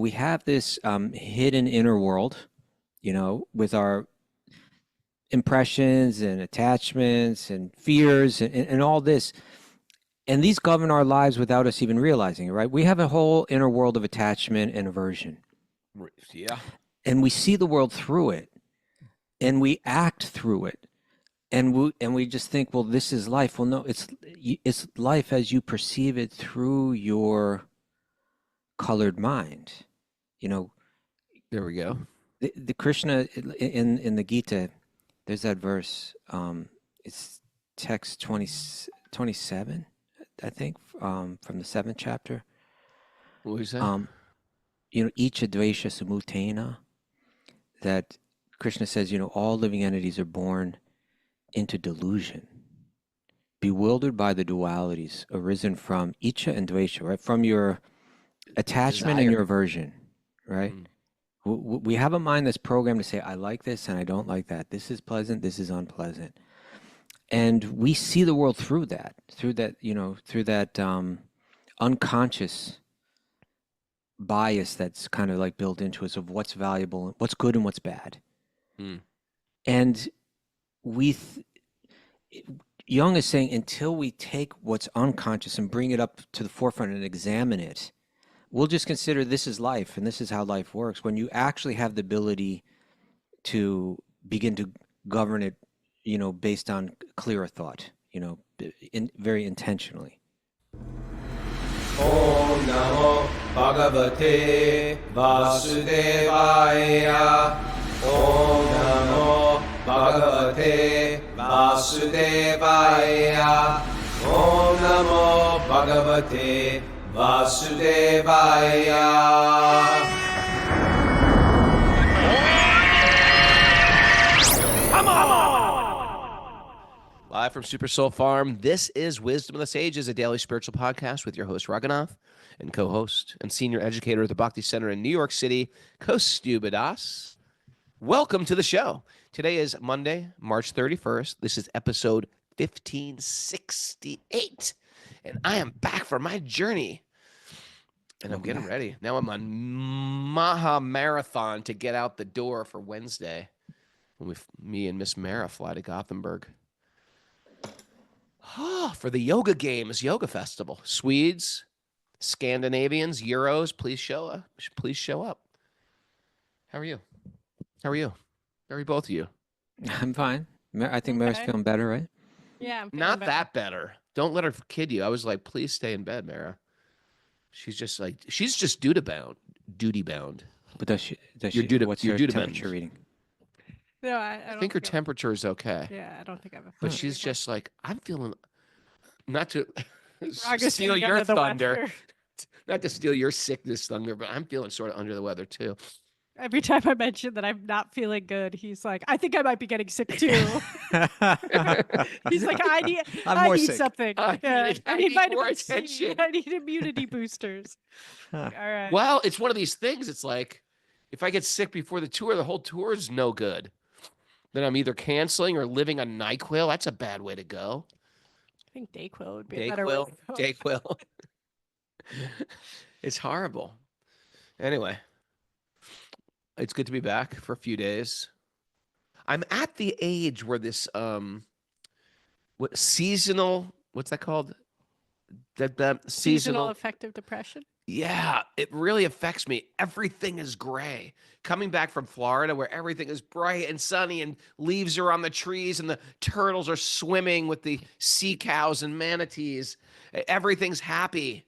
we have this hidden inner world, with our impressions and attachments and fears and all this. And these govern our lives without us even realizing it, right? We have a whole inner world of attachment and aversion. Yeah. And we see the world through it, and we act through it. And we just think, well, this is life. Well, no, it's life as you perceive it through your colored mind. There we go. The Krishna in the Gita, there's that verse. It's text 27, I think, from the 7th chapter. What was that? Icchā dveṣa samutena. That Krishna says, all living entities are born into delusion, bewildered by the dualities arisen from icchā and dveṣa, right? From your attachment and your aversion, right? We have a mind that's programmed to say, I like this and I don't like that. This is pleasant, this is unpleasant. And we see the world through that unconscious bias that's kind of like built into us of what's valuable, what's good and what's bad. And Jung is saying, until we take what's unconscious and bring it up to the forefront and examine it, we'll just consider this is life and this is how life works. When you actually have the ability to begin to govern it, based on clearer thought, very intentionally. Om Namo Bhagavate Vasudevaya. Om Namo Bhagavate Vasudevaya. Om Namo Bhagavate Vasudevaya. Live from Super Soul Farm, this is Wisdom of the Sages, a daily spiritual podcast with your host, Raghunath, and co-host and senior educator at the Bhakti Center in New York City, Kaustubha. Welcome to the show. Today is Monday, March 31st. This is episode 1568, and I am back for my journey, and I'm getting ready. Now I'm on Maha Marathon to get out the door for Wednesday, when me and Miss Mara fly to Gothenburg. For the Yoga Games, Yoga Festival. Swedes, Scandinavians, Euros, please show up. Please show up. How are you? How are you? How are both of you? I'm fine. I think Mara's feeling better, right? Yeah, I'm Not better. That better. Don't let her kid you. I was like, please stay in bed, Mara. She's just duty bound. But what's her temperature reading? No, I think her temperature is okay. Yeah, I don't think I've. But she's just like, I'm feeling, not to August steal your thunder, not to steal your sickness thunder, but I'm feeling sort of under the weather too. Every time I mention that I'm not feeling good, he's like, I think I might be getting sick too. He's like, I need something. I need more attention. I need immunity boosters. All right. Well, it's one of these things. It's like, if I get sick before the tour, the whole tour is no good. Then I'm either canceling or living on NyQuil. That's a bad way to go. I think Dayquil would be a better way to go. Dayquil. It's horrible. Anyway, it's good to be back for a few days. I'm at the age where this seasonal, what's that called? Seasonal affective depression. Yeah, it really affects me. Everything is gray. Coming back from Florida where everything is bright and sunny and leaves are on the trees and the turtles are swimming with the sea cows and manatees. Everything's happy.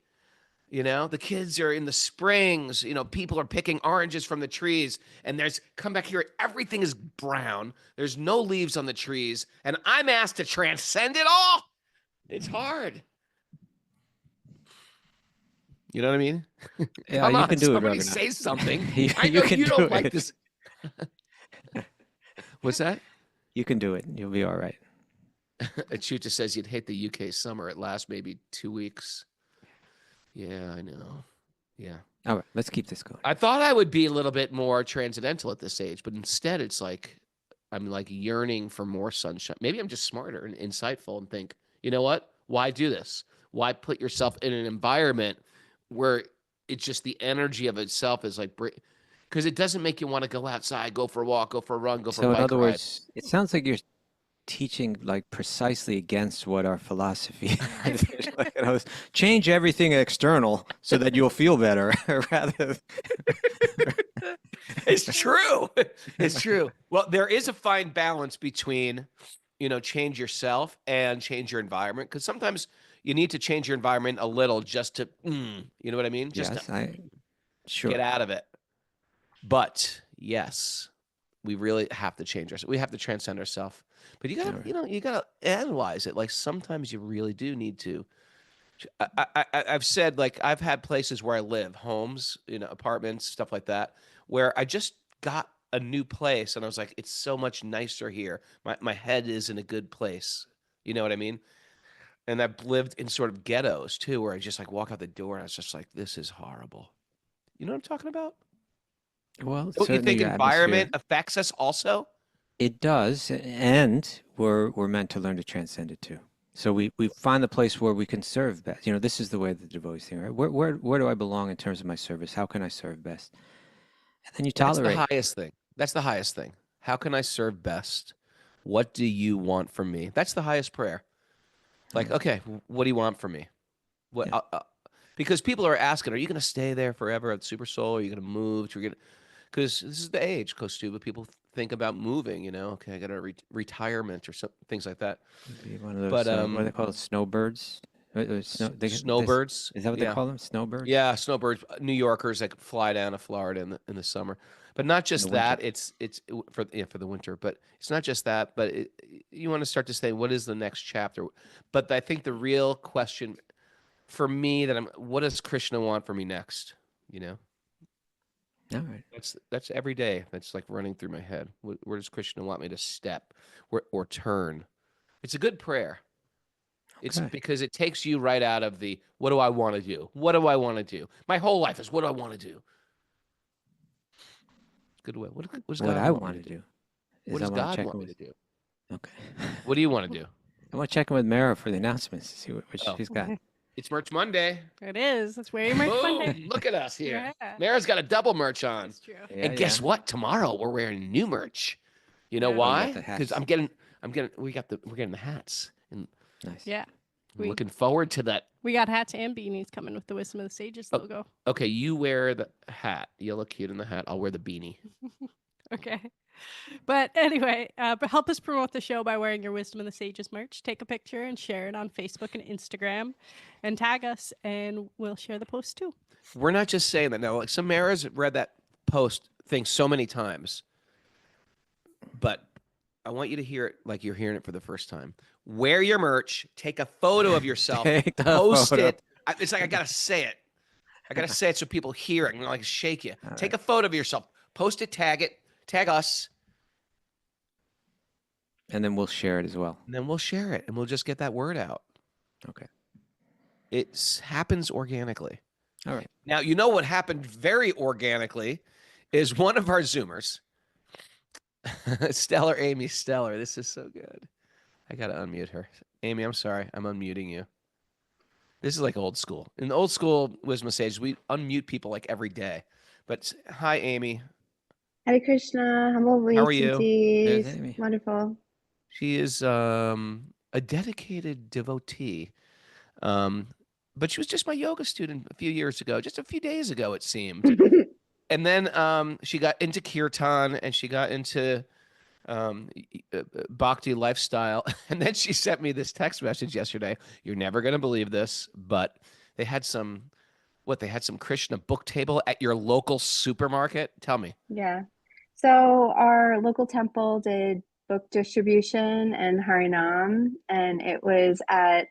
The kids are in the springs. People are picking oranges from the trees. And come back here, everything is brown. There's no leaves on the trees. And I'm asked to transcend it all. It's hard. You know what I mean? Yeah, you can do it, Somebody say something. I You know can you do don't it. like this. What's that? You can do it. You'll be all right. Achuta says you'd hate the UK summer. It lasts maybe 2 weeks. Yeah, I know. Yeah. All right, let's keep this going. I thought I would be a little bit more transcendental at this age, but instead it's like I'm like yearning for more sunshine. Maybe I'm just smarter and insightful and think, you know what? Why do this? Why put yourself in an environment where it's just the energy of itself is like, because it doesn't make you want to go outside, go for a walk, go for a run, go for a So in bike other ride. words, it sounds like you're teaching like precisely against what our philosophy is. Like, change everything external so that you'll feel better rather. It's true. It's true. Well, there is a fine balance between, change yourself and change your environment. Because sometimes you need to change your environment a little just to, you know what I mean? Just to Sure. get out of it. But yes, we really have to change ourselves. We have to transcend ourselves. But you gotta, you gotta analyze it. Like sometimes you really do need to. I've said, like, I've had places where I live, homes, apartments, stuff like that, where I just got a new place and I was like, it's so much nicer here. My head is in a good place. You know what I mean? And I've lived in sort of ghettos too, where I just like walk out the door and I was just like, this is horrible. You know what I'm talking about? Well, Don't you think your environment atmosphere, affects us also? it does, and we're meant to learn to transcend it too. So we find the place where we can serve best. This is the way the devotees thing, right? Where do I belong in terms of my service? How can I serve best? And then you tolerate. That's the highest thing. That's the highest thing. How can I serve best? What do you want from me? That's the highest prayer. Like, okay, what do you want from me? What? Yeah. Because people are asking, are you going to stay there forever at Super Soul? Are you going to move? Because this is the age, Kaustubha. People think about moving. Okay, I got a retirement or things like that. Be one of those, But what do they call it? Snowbirds? Snowbirds. Is that what they call them? Snowbirds? Yeah, snowbirds. New Yorkers that fly down to Florida in the summer. But not just that. It's for the winter. But it's not just that. But you want to start to say, what is the next chapter? But I think the real question for me what does Krishna want for me next? All right. That's every day. That's like running through my head. Where does Krishna want me to step or turn? It's a good prayer. It's because it takes you right out of the, what do I want to do? What do I want to do? My whole life is, what do I want to do? Good way. What does God I want want me to do? What does God want me to do? Okay. What do you want to do? I want to check in with Mara for the announcements to see what she's got. It's Merch Monday. It is. It's wearing Merch Monday. Boom, look at us here. Yeah. Mara's got a double merch on. That's true. Yeah, And guess what? Tomorrow we're wearing new merch. You know Yeah. why? the Because hats. we're getting the hats. And Nice. Yeah. I'm looking forward to that. We got hats and beanies coming with the Wisdom of the Sages logo. Okay, you wear the hat. You look cute in the hat. I'll wear the beanie. Okay. But anyway, but help us promote the show by wearing your Wisdom of the Sages merch. Take a picture and share it on Facebook and Instagram and tag us, and we'll share the post too. We're not just saying that. No, like Samara's read that post thing so many times, but I want you to hear it like you're hearing it for the first time. Wear your merch. Take a photo of yourself. Post it. It's like I got to say it. I got to say it so people hear it and like shake you. Take a photo of yourself. Post it. Tag us. And then we'll share it as well. And then we'll share it and we'll just get that word out. Okay. It happens organically. All right. Now, you know what happened very organically is one of our Zoomers, Amy Stellar. This is so good. I got to unmute her. Amy, I'm sorry. I'm unmuting you. This is like old school. In the old school Wisdom Sages, we unmute people like every day. But hi, Amy. Hare Krishna. How are you? There's Amy. Wonderful. She is a dedicated devotee. But she was just my yoga student a few years ago, just a few days ago, it seemed. And then she got into kirtan and she got into bhakti lifestyle. And then she sent me this text message yesterday. You're never going to believe this, but they had some Krishna book table at your local supermarket. Tell me. Yeah. So our local temple did book distribution and Harinam, and it was at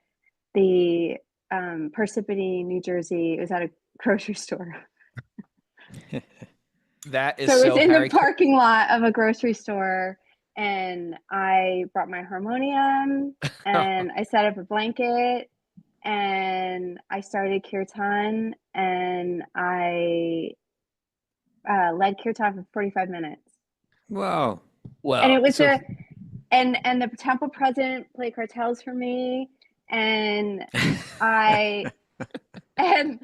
the Parsippany, New Jersey. It was at a grocery store. That is so it was in Harry the parking lot of a grocery store, and I brought my harmonium and I set up a blanket and I started kirtan, and I led kirtan for 45 minutes. Whoa. Well, And it was and the temple president played cartels for me, and I and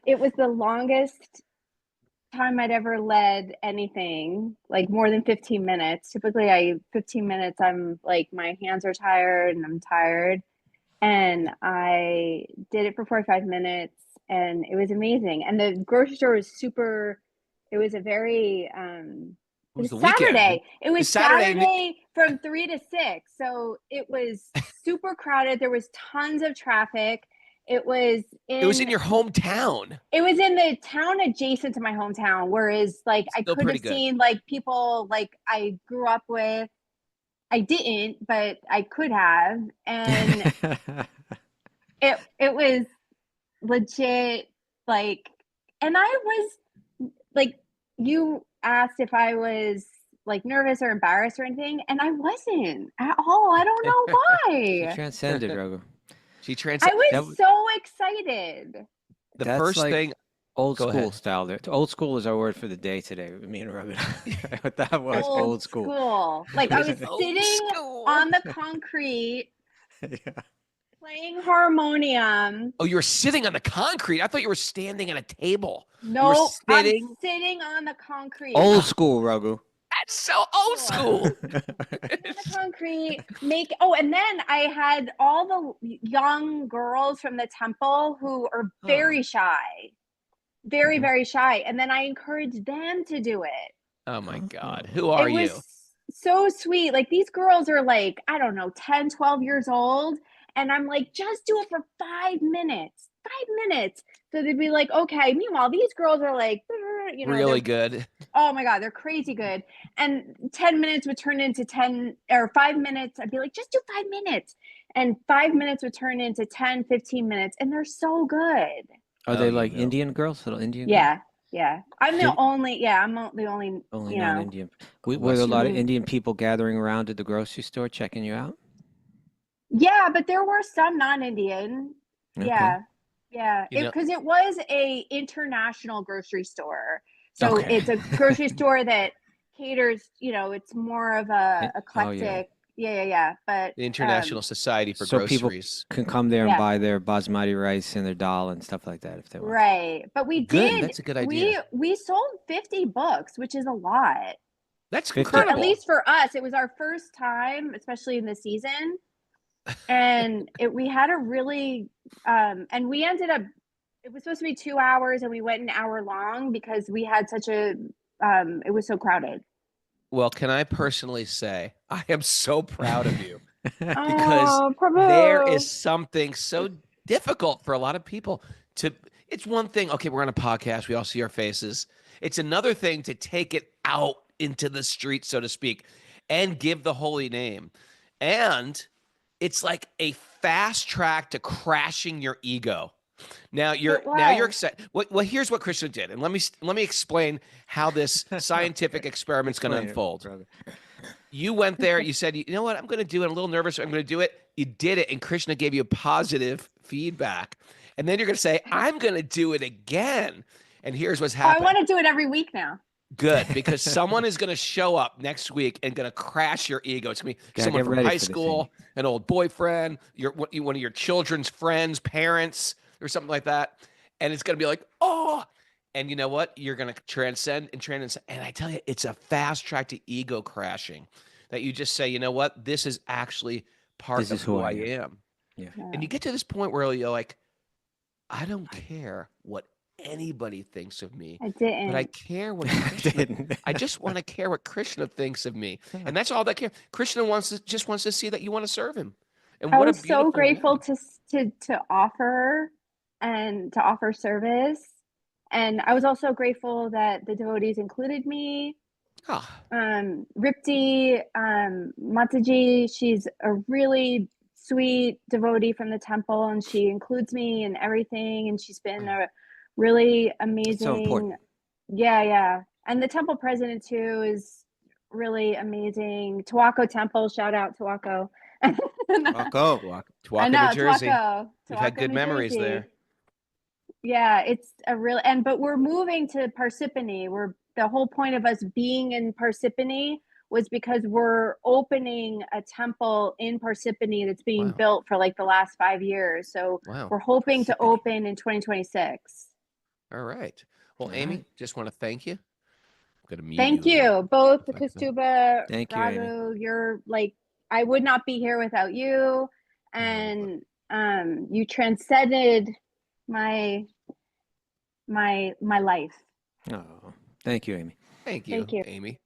it was the longest time I'd ever led anything, like more than 15 minutes. Typically 15 minutes, I'm like, my hands are tired and I'm tired. And I did it for 45 minutes and it was amazing. And the grocery store was super, it was a very, it was the weekend. Saturday. It was It's Saturday. Saturday from 3 to 6. So it was super crowded. There was tons of traffic. It was in your hometown. It was in the town adjacent to my hometown, whereas like I Still could pretty have good. seen like people like I grew up with. I didn't, but I could have. And it was legit, like, and I was like, you asked if I was like nervous or embarrassed or anything, and I wasn't at all. I don't know She why. transcended, Raghu. She I transcended. was so excited. The That's first like thing. Old Go school ahead. style there. Old school is our word for the day today. Me and Raghu. That was old school. Like I was Old sitting school. on the concrete Yeah. playing harmonium. Oh, you were sitting on the concrete. I thought you were standing at a table. No, I'm sitting? sitting on the concrete. Old school, Raghu. That's so old school. On the concrete, and then I had all the young girls from the temple who are very shy, very, very shy. And then I encouraged them to do it. Oh my God. Who are It you? was so sweet. Like these girls are like, I don't know, 10, 12 years old. And I'm like, just do it for 5 minutes, 5 minutes. So they'd be like, okay. Meanwhile, these girls are like, you know, Really good. Oh my God, they're crazy good. And 10 minutes would turn into 10 or 5 minutes. I'd be like, just do 5 minutes. And 5 minutes would turn into 10, 15 minutes. And they're so good. Are they like Indian girls? Little Indian girls? Yeah. Yeah. I'm the only, Only you know. non-Indian. Were there a lot of Indian people gathering around at the grocery store checking you out? Yeah, but there were some non-Indian. Okay. Yeah. Yeah. You know- Because it was a international grocery store. So Okay. it's a grocery store that caters, you know, it's more of a Oh, yeah. eclectic. Yeah. But The International Society for So people Groceries. can come there and Yeah. buy their basmati rice and their dal and stuff like that if they want. right. But we Good, did. that's a good idea. We sold 50 books, which is a lot. That's 50. incredible. At least for us, it was our first time, especially in the season. And we had a really, and we ended up, it was supposed to be 2 hours and we went an hour long because we had such a, it was so crowded. Well, can I personally say I am so proud of you because Oh, Prabhu. there is something so difficult for a lot of people to. It's one thing, okay, we're on a podcast, we all see our faces. It's another thing to take it out into the street, so to speak, and give the holy name. And it's like a fast track to crashing your ego. Now you're excited. Well, here's what Krishna did, and let me explain how this scientific experiment's going to unfold. Brother. You went there. You said, you know what? I'm going to do it. I'm a little nervous. I'm going to do it. You did it, and Krishna gave you positive feedback. And then you're going to say, I'm going to do it again. And here's what's happening. I want to do it every week now. Good, because someone is going to show up next week and going to crash your ego. It's going to be someone from high school, an old boyfriend, one of your children's friends, parents, or something like that. And it's going to be like, oh, and you know what? You're going to transcend. And I tell you, it's a fast track to ego crashing that you just say, you know what? This is actually part of who I am. Yeah. And you get to this point where you're like, I don't care what anybody thinks of me. I didn't. But I care what Krishna, I just want to care what Krishna thinks of me. And that's all that care. Krishna just wants to see that you want to serve him. And I what was a beautiful so grateful way. to offer and to offer service. And I was also grateful that the devotees included me. Ah, Ripti, Mataji, she's a really sweet devotee from the temple, and she includes me in everything. And she's been a really amazing. So important. Yeah. And the temple president too is really amazing. Tawako Temple, shout out Tawako. Tawako, New Jersey. We've had Tawako, good New memories Jersey. there. Yeah, it's a real, but we're moving to Parsippany. The whole point of us being in Parsippany was because we're opening a temple in Parsippany that's being built for like the last 5 years. So we're hoping to open in 2026. All right. Well, All Amy, right. just want to thank you. I'm gonna mute Thank you. you, both Like that. Kaustubha, Thank you, Amy. Raghu. You're like, I would not be here without you, and you transcended my life. Oh, thank you, Amy. Thank you, Thank you. Amy.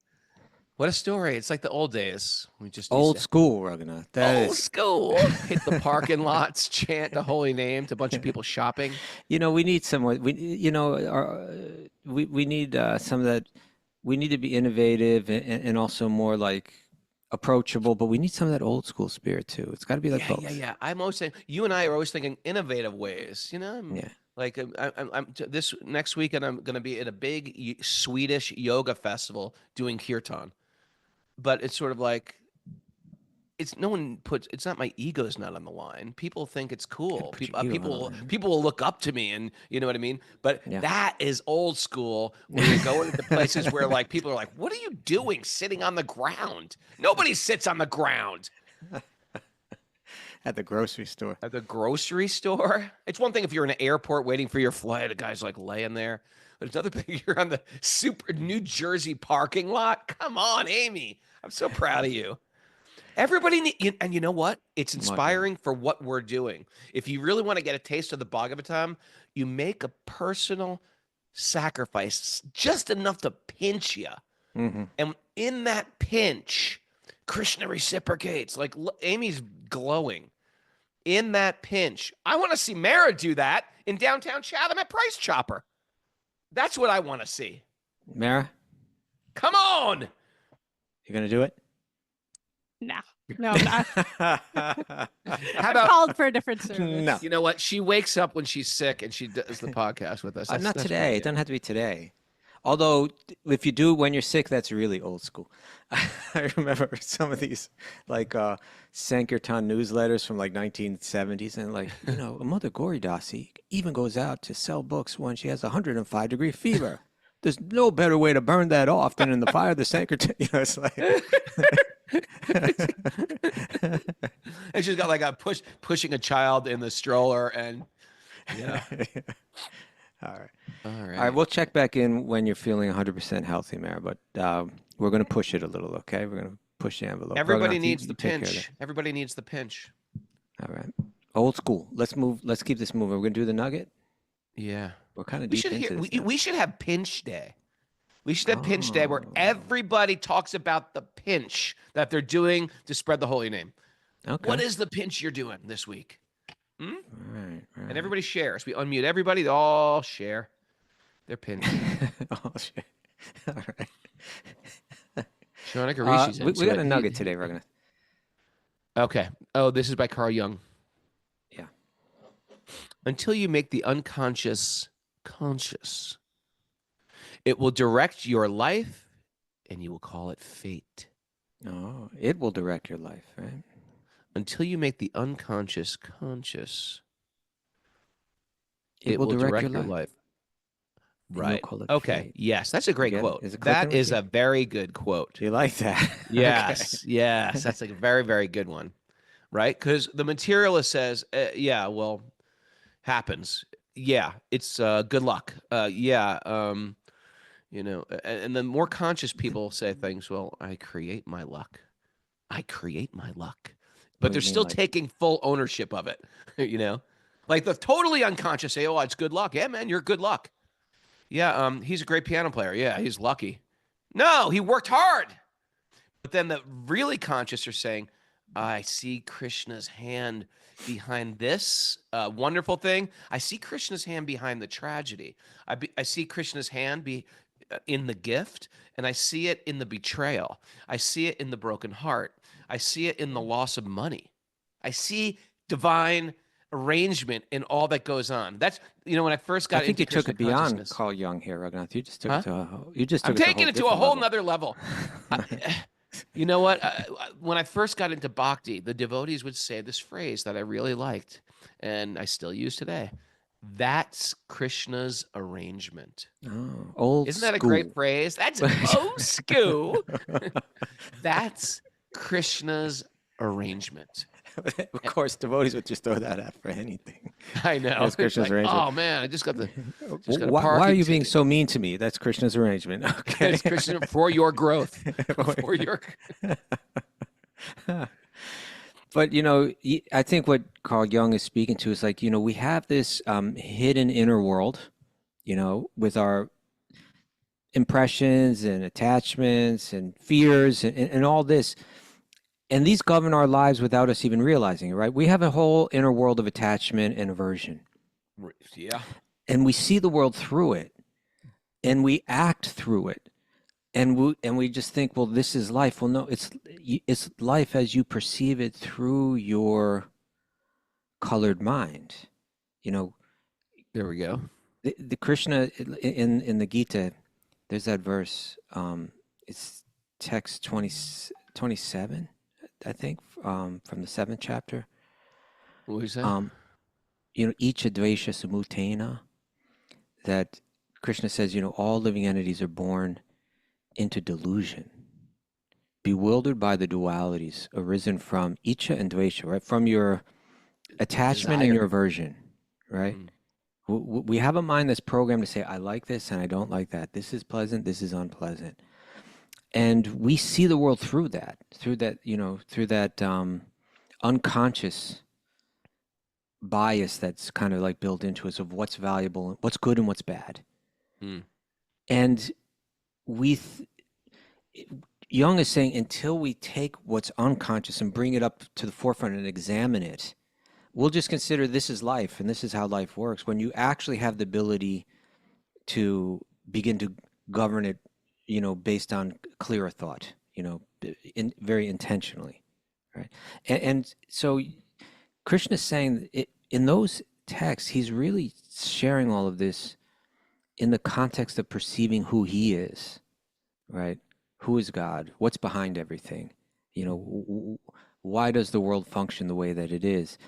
What a story. It's like the old days. We just used Old to- school, Raghunath. That old is, school. Hit the parking lots, chant the holy name to a bunch of people shopping. you know, we need someone. We need some of that. We need to be innovative and also more like approachable, but we need some of that old school spirit too. It's got to be like both. Yeah. I'm always saying, you and I are always thinking innovative ways. You know, Yeah. Like this next weekend, I'm going to be at a big Swedish yoga festival doing kirtan, but it's sort of like it's not my ego's not on the line. People think it's cool. put your ego on the line. People will look up to me, and you know what I mean. But Yeah. that is old school. Where you're going into places where like people are like, "What are you doing sitting on the ground?" Nobody sits on the ground. At the grocery store. At the grocery store? It's one thing if you're in an airport waiting for your flight, a guy's like laying there. But it's another thing you're on the super New Jersey parking lot. Come on, Amy. I'm so proud of you. Everybody and you know what? It's inspiring for what we're doing. If you really want to get a taste of the Bhagavatam, you make a personal sacrifice, just enough to pinch you. Mm-hmm. And in that pinch, Krishna reciprocates. Like Amy's glowing. In that pinch, I want to see Mara do that in downtown Chatham at Price Chopper. That's what I want to see. Mara, Come on. you gonna do it? No, I'm not. How I'm about called for a different service. No. you know what? She wakes up when she's sick and she does the podcast with us. Not That's today. pretty It doesn't have to be today. Although, if you do it when you're sick, that's really old school. I remember some of these, like, Sankirtan newsletters from, like, 1970s. And, like, you know, Mother Gauri Dasi even goes out to sell books when she has 105-degree fever. There's no better way to burn that off than in the fire of the Sankirtan. You know, it's like... And she's got like a pushing a child in the stroller and yeah. All right. All All right. right, we'll check back in when you're feeling 100% healthy, Mara, but we're going to push it a little, okay? We're going to push the envelope. Everybody Raghunath, needs you the take care of pinch. Everybody needs the pinch. that. All right. Old school. Let's move. Let's keep this moving. We're going to do the nugget. Yeah. We're kind of We deep should into this now. we should have pinch day. We should have pinch day where Oh. everybody talks about the pinch that they're doing to spread the holy name. Okay. What is the pinch you're doing this week? All right. And everybody shares. We unmute everybody. They all share their pinch. Oh, shit. All right. Shauna Garishi's we into got it. a nugget today, Raghunath. Okay. Oh, this is by Carl Jung. Yeah. Until you make the unconscious conscious, it will direct your life and you will call it fate. Oh, it will direct your life, right? Until you make the unconscious conscious, It will direct your life. And you'll Right. call it Okay. fate. Yes, that's a great get it? quote. Is it clicking That with is you? a very good quote. Do you like that? Yes. Yes. That's like a very, very good one. Right? Because the materialist says, yeah, well, happens. Yeah. It's good luck. You know, and the more conscious people say things, well, I create my luck. I create my luck. But What do they're you mean, still like- taking full ownership of it. You know? Like the totally unconscious say, oh, it's good luck. Yeah, man, you're good luck. Yeah, he's a great piano player. Yeah, he's lucky. No, he worked hard. But then the really conscious are saying, I see Krishna's hand behind this wonderful thing. I see Krishna's hand behind the tragedy. I see Krishna's hand in the gift, and I see it in the betrayal. I see it in the broken heart. I see it in the loss of money. I see divine arrangement in all that goes on. That's, you know, when I first got I think into you took Krishna it beyond consciousnness- Carl Jung here, Raghunath. You just took Huh? it to a whole, you just I'm took taking it to a whole nother level. You know what? When I first got into bhakti, the devotees would say this phrase that I really liked, and I still use today. That's Krishna's arrangement. Oh, old Isn't that a school. great phrase? That's old school. That's Krishna's arrangement. Of course, devotees would just throw that out for anything. I know. That's It's Krishna's like, arrangement. oh man, I just got the Why are you being so mean to me? That's Krishna's arrangement. Okay. It's Krishna for your growth. For your But I think what Carl Jung is speaking to is like, we have this hidden inner world, with our impressions and attachments and fears and all this. And these govern our lives without us even realizing it, right? We have a whole inner world of attachment and aversion. Yeah. And we see the world through it, and we act through it. And we just think, well, this is life. Well, no, it's life as you perceive it through your colored mind. There we go. The Krishna in the Gita, there's that verse. It's text 27, I think, from the 7th chapter. What was that? Icchā dveṣa samutena. That Krishna says, all living entities are born into delusion, bewildered by the dualities arisen from icchā and dveṣa, right? From your attachment and your aversion, right? We have a mind that's programmed to say, I like this and I don't like that. This is pleasant, this is unpleasant. And we see the world through that unconscious bias that's kind of like built into us of what's valuable, what's good and what's bad. And Jung is saying until we take what's unconscious and bring it up to the forefront and examine it, we'll just consider this is life and this is how life works. When you actually have the ability to begin to govern it, based on clearer thought, very intentionally, right? And so Krishna is saying in those texts, he's really sharing all of this in the context of perceiving who he is, right? Who is God? What's behind everything? Why does the world function the way that it is?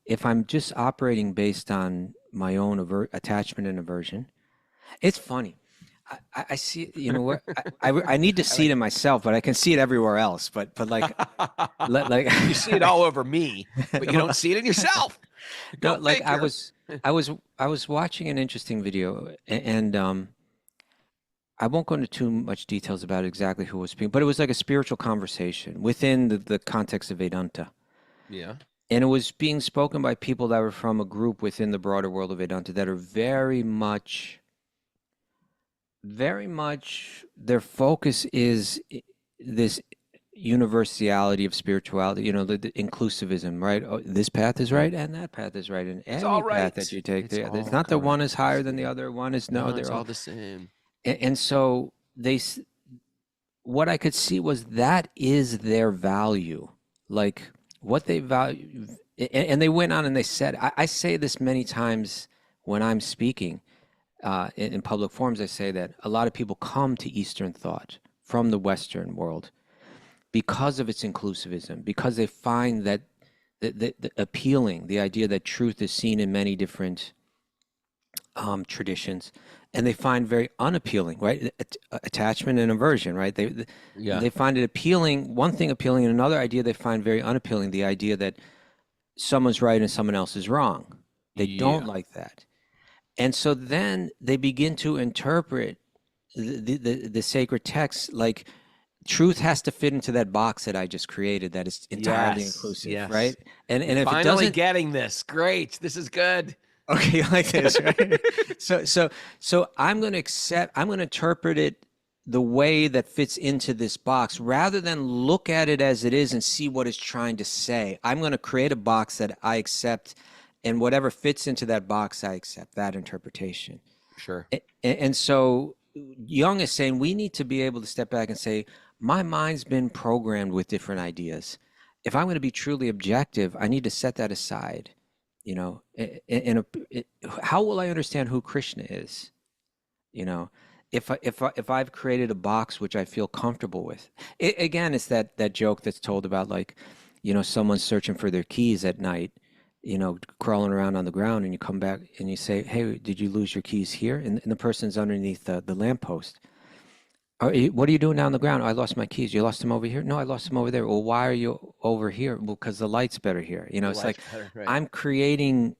If I'm just operating based on my own attachment and aversion, it's funny. I see, what I need to see it in myself, but I can see it everywhere else. But like you see it all over me, but you don't see it in yourself. No, like I was watching an interesting video, and I won't go into too much details about exactly who was speaking, but it was like a spiritual conversation within the context of Vedanta. Yeah. And it was being spoken by people that were from a group within the broader world of Vedanta that are very much, their focus is this universality of spirituality, the inclusivism, right? Oh, this path is right and that path is right. And any path that you take, it's not that one is higher than the other, one is, no, they're it's all the same. And so what I could see was that is their value, like what they value. And they went on and they said, I say this many times when I'm speaking in public forums. I say that a lot of people come to Eastern thought from the Western world because of its inclusivism, because they find that the appealing, the idea that truth is seen in many different traditions, and they find very unappealing, right? Attachment and aversion, right? They find it appealing, one thing appealing, and another idea they find very unappealing, the idea that someone's right and someone else is wrong. They don't like that. And so then they begin to interpret the sacred texts like truth has to fit into that box that I just created that is entirely inclusive, right? And if finally it doesn't, getting this, great, this is good. Okay, like this, right? So I'm going to interpret it the way that fits into this box rather than look at it as it is and see what it's trying to say. I'm going to create a box that I accept, and whatever fits into that box, I accept that interpretation. Sure. And so Jung is saying we need to be able to step back and say, my mind's been programmed with different ideas. If I'm going to be truly objective, I need to set that aside. How will I understand who Krishna is? If I've created a box which I feel comfortable with. Again, it's that joke that's told about like, someone's searching for their keys at night, crawling around on the ground, and you come back and you say, hey, did you lose your keys here? And the person's underneath the lamppost. What are you doing down the ground? I lost my keys. You lost them over here? No, I lost them over there. Well, why are you over here? Well, because the light's better here. You know, it's like I'm creating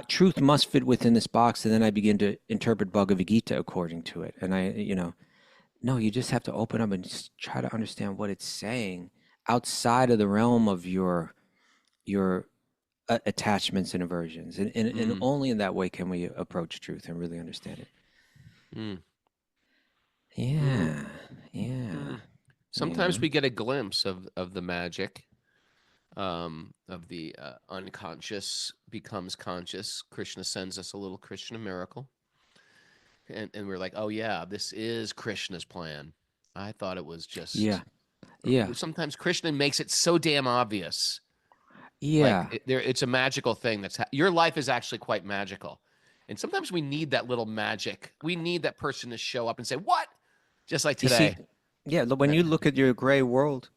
truth must fit within this box, and then I begin to interpret Bhagavad Gita according to it. And no, you just have to open up and just try to understand what it's saying outside of the realm of your attachments and aversions, and only in that way can we approach truth and really understand it. Mm. Yeah, yeah. Sometimes we get a glimpse of the magic, of the unconscious becomes conscious. Krishna sends us a little Krishna miracle, and we're like, oh yeah, this is Krishna's plan. I thought it was just Yeah. Sometimes Krishna makes it so damn obvious. Yeah. Like it's a magical thing your life is actually quite magical, and sometimes we need that little magic. We need that person to show up and say, "What?" Just like today. When you look at your gray world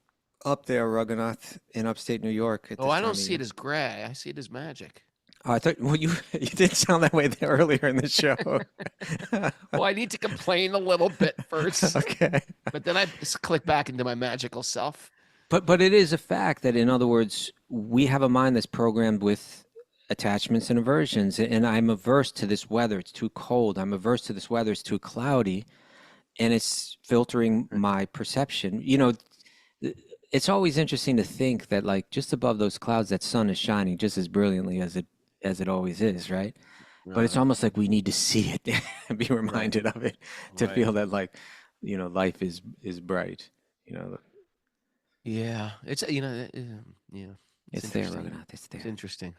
up there, Raghunath, in upstate New York. Oh, I don't see it as gray. I see it as magic. Oh, I thought, well, you did sound that way there earlier in the show. Well, I need to complain a little bit first. Okay. But then I just click back into my magical self. But it is a fact that, in other words, we have a mind that's programmed with attachments and aversions. And I'm averse to this weather. It's too cold. I'm averse to this weather. It's too cloudy. And it's filtering my perception. You know, it's always interesting to think that, like, just above those clouds, that sun is shining just as brilliantly as it always is, right? But it's almost like we need to see it and be reminded of it to feel that, like, you know, life is bright. You know. Yeah, it's yeah. It's there, Raghunath. It's there. It's interesting.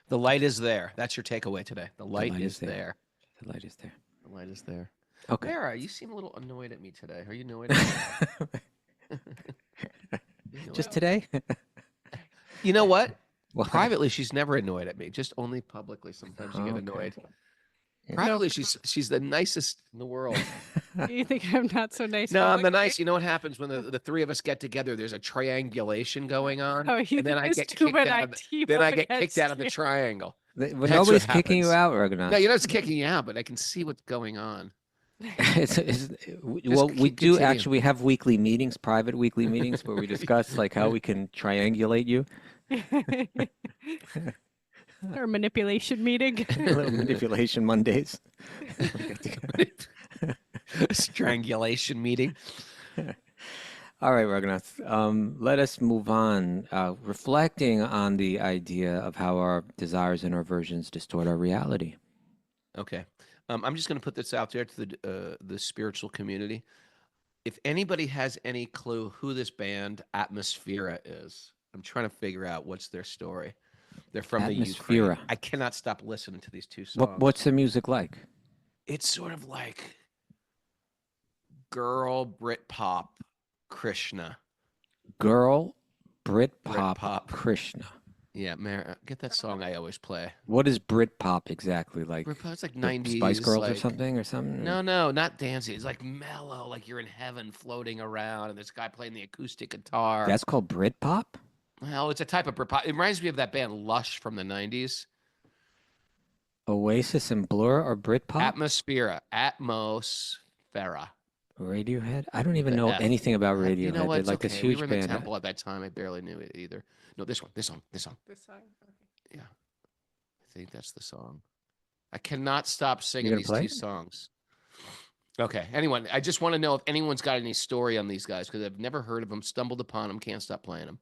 The light is there. That's your takeaway today. The light is there. The light is there. The light is there. Okay. Mara, you seem a little annoyed at me today. Are you annoyed at me? Just today? You know what? What? Privately, she's never annoyed at me. Just only publicly. Sometimes you get annoyed. Privately, she's the nicest in the world. You think I'm not so nice? No, I'm the nice. You know what happens when the three of us get together? There's a triangulation going on, Oh, you and then I think get there's too kicked much out. IT Then I get against kicked out of the you. triangle. But That's nobody's what kicking you happens. out, Raghunath. No, you're not just kicking you out, but I can see what's going on. Well, we do continue. actually have weekly meetings, private weekly meetings, where we discuss like how we can triangulate you. Or manipulation meeting. A little manipulation Mondays. Strangulation meeting. All right, Raghunath. Let us move on. Reflecting on the idea of how our desires and our aversions distort our reality. Okay. I'm just going to put this out there to the spiritual community. If anybody has any clue who this band Atmosphere is, I'm trying to figure out what's their story. They're from the Ukraine. Atmosphere. I cannot stop listening to these two songs. What's the music like? It's sort of like girl Britpop Krishna. Girl, Britpop, Britpop. Krishna. Yeah, get that song I always play. What is Britpop exactly like? Britpop, it's like 90s. Spice Girls or like, something? No, not dancing. It's like mellow, like you're in heaven floating around, and this guy playing the acoustic guitar. That's called Britpop? Well, it's a type of Britpop. It reminds me of that band Lush from the 90s. Oasis and Blur or Britpop? Atmosphere. Radiohead? I don't even know F. anything about Radiohead. You know what? They're It's like okay. this huge we were in the band. temple at that time. I barely knew it either. No, this song. This song. Yeah. I think that's the song. I cannot stop singing gonna these play two it? songs. Okay. Anyone, I just want to know if anyone's got any story on these guys because I've never heard of them, stumbled upon them, can't stop playing them,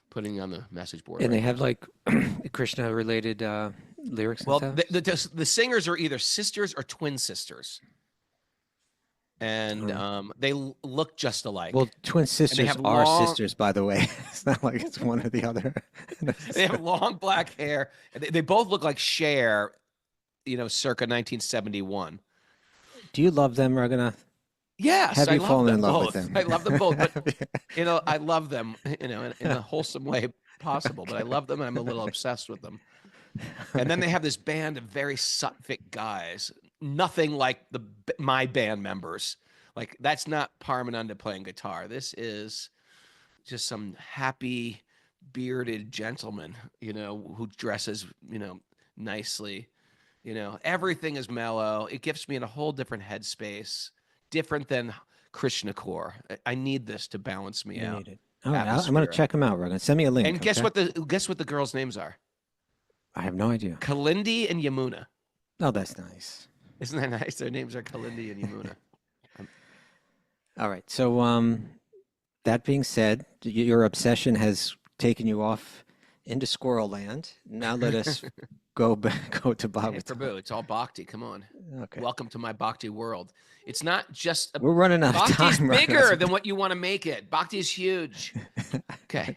putting on the message board. And right they have like Krishna-related lyrics and Well, stuff? the singers are either sisters or twin sisters. And they look just alike. Well, twin sisters have are long- sisters, by the way. It's not like it's one or the other. They have long black hair. And they both look like Cher, circa 1971. Do you love them, Raghunath? Yes, Have I you love fallen them in love both. with them? I love them both, but I love them, in a wholesome way possible. But I love them, and I'm a little obsessed with them. And then they have this band of very Sattvic guys, nothing like my band members. Like that's not Paramananda playing guitar. This is just some happy, bearded gentleman, who dresses, nicely. Everything is mellow. It gets me in a whole different headspace, different than Krishna core. I need this to balance me You out. need it. All right, I'm going to Atmosphere. check them out, Raghunath. Send me a link. And guess okay? what the girls' names are? I have no idea. Kalindi and Yamuna. Oh, that's nice. Isn't that nice? Their names are Kalindi and Yamuna. All right. So, that being said, your obsession has taken you off into squirrel land. Now let us go to Hey, Bhagavatam. Prabhu, it's all bhakti. Come on. Okay. Welcome to my bhakti world. It's not just a We're running out of Bhakti's time. bigger Raghunath. than what you want to make it. Bhakti is huge. Okay.